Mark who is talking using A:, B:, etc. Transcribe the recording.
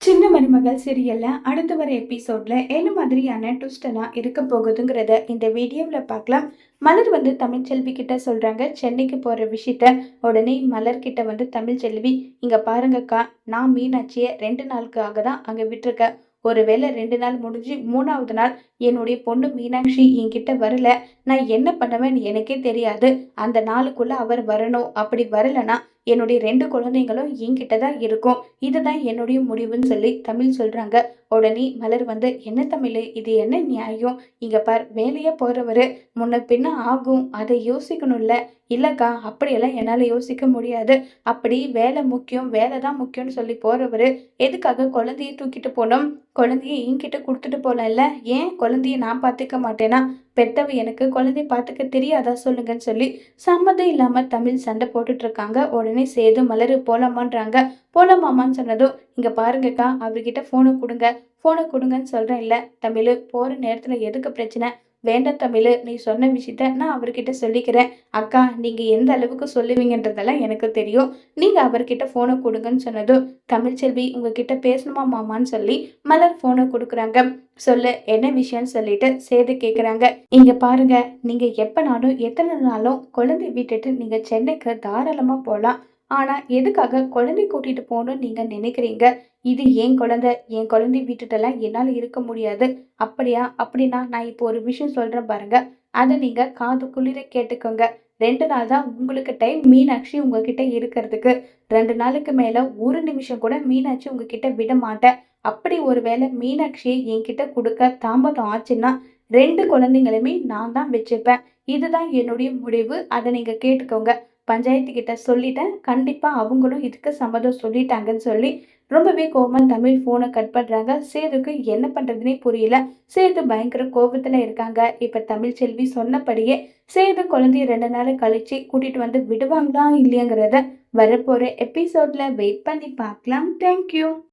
A: சின்ன மருமகள் சீரியல்ல அடுத்து வர எபிசோட்ல என்ன மாதிரியான ட்விஸ்ட் எல்லாம் இருக்க போகுதுங்கிறத இந்த வீடியோவில் பார்க்கலாம். மலர் தமிழ்ச்செல்வி கிட்ட சொல்றாங்க சென்னைக்கு போற விஷயத்த. உடனே மலர் கிட்ட தமிழ்ச்செல்வி, இங்க பாருங்கக்கா, நான் மீனாட்சியை 2 நாளுக்காக தான் அங்க விட்டுருக்கேன். ஒருவேளை 2 நாள் முடிஞ்சு 3வது நாள் என்னுடைய பொண்ணு மீனாட்சி என்கிட்ட வரல, நான் என்ன பண்ணுவேன்னு எனக்கே தெரியாது. அந்த நாளுக்குள்ள அவர் வரணும். அப்படி வரலன்னா என்னுடைய 2 குழந்தைங்களும் என்கிட்ட தான் இருக்கும். இதுதான் என்னுடைய முடிவுன்னு சொல்லி தமிழ் சொல்றாங்க. உடனே மலர் என்ன தமிழ், இது என்ன நியாயம்? இங்க பார், வேலையா போறவரு முன்ன பின்ன ஆகும், அதை யோசிக்கணும்ல. இல்லக்கா, அப்படியெல்லாம் என்னால யோசிக்க முடியாது. அப்படி வேலை முக்கியம், வேலை தான் முக்கியம்னு சொல்லி போறவரு எதுக்காக குழந்தைய தூக்கிட்டு போனோம்? குழந்தைய என்கிட்ட கொடுத்துட்டு போலாம்ல. ஏன் குழந்தைய நான் பார்த்துக்க மாட்டேனா? பெத்தவ எனக்கு குழந்தைய பார்த்துக்க தெரியாதா சொல்லுங்கன்னு சொல்லி சம்மதம் இல்லாம தமிழ் சண்டை போட்டுட்டு இருக்காங்க. உடனே சேது மலரு போலாமான்றாங்க. போலாமாமான்னு சொன்னதும், இங்க பாருங்கக்கா, அவர்கிட்ட போனை கொடுங்கன்னு சொல்றேன் இல்ல. தமிழ், போற நேரத்துல எதுக்கு பிரச்சனை? வேண்டாம் தமிழ், நீ சொன்ன விஷயத்த நான் அவர்கிட்ட சொல்லிக்கிறேன். அக்கா, நீங்க எந்த அளவுக்கு சொல்லுவீங்கன்றதெல்லாம் எனக்கு தெரியும். நீங்க அவர்கிட்ட போனை கொடுங்கன்னு சொன்னதும், தமிழ்ச்செல்வி உங்ககிட்ட பேசணுமா மாமான்னு சொல்லி மலர் போனை கொடுக்குறாங்க. சொல்லு, என்ன விஷயம்னு சொல்லிட்டு சேது கேக்குறாங்க. இங்க பாருங்க, நீங்க எப்பனாலும் எத்தனை நாளும் குழந்தை விட்டுட்டு நீங்க சென்னைக்கு தாராளமா போலாம். ஆனா எதுக்காக குழந்தை கூட்டிட்டு போகணும்னு நீங்க நினைக்கிறீங்க? இது என் குழந்தைய விட்டுட்டெல்லாம் என்னால இருக்க முடியாது. அப்படியா? அப்படின்னா நான் இப்போ ஒரு விஷயம் சொல்றேன் பாருங்க. அத நீங்க காது குளிர கேட்டுக்கோங்க. 2 நாள் தான் உங்களுக்கு டைம் மீனாட்சி உங்ககிட்ட இருக்கிறதுக்கு. 2 நாளுக்கு மேல ஒரு நிமிஷம் கூட மீனாட்சி உங்ககிட்ட விட மாட்டேன். அப்படி ஒருவேளை மீனாட்சியை என்கிட்ட குடுக்க தாமதம் ஆச்சுன்னா, 2 குழந்தைங்களுமே நான் தான் வச்சுப்பேன். இதுதான் என்னுடைய முடிவு. அத நீங்க கேட்டுக்கோங்க. பஞ்சாயத்து கிட்ட சொல்லிட்டேன். கண்டிப்பா அவங்களும் இதுக்கு சம்மதம் சொல்லிட்டாங்கன்னு சொல்லி ரொம்பவே கோவமா தமிழ் ஃபோன கட் பண்றாங்க. சேதுக்கு என்ன பண்றதுன்னே புரியல. சேது பயங்கர கோவத்துல இருக்காங்க. இப்ப தமிழ்ச்செல்வி சொன்னபடியே சேது குழந்தைய 2 நாள் கழிச்சு கூட்டிட்டு விடுவாங்களா இல்லையாங்கிறத வரப்போற எபிசோட்ல வெயிட் பண்ணி பார்க்கலாம். Thank you.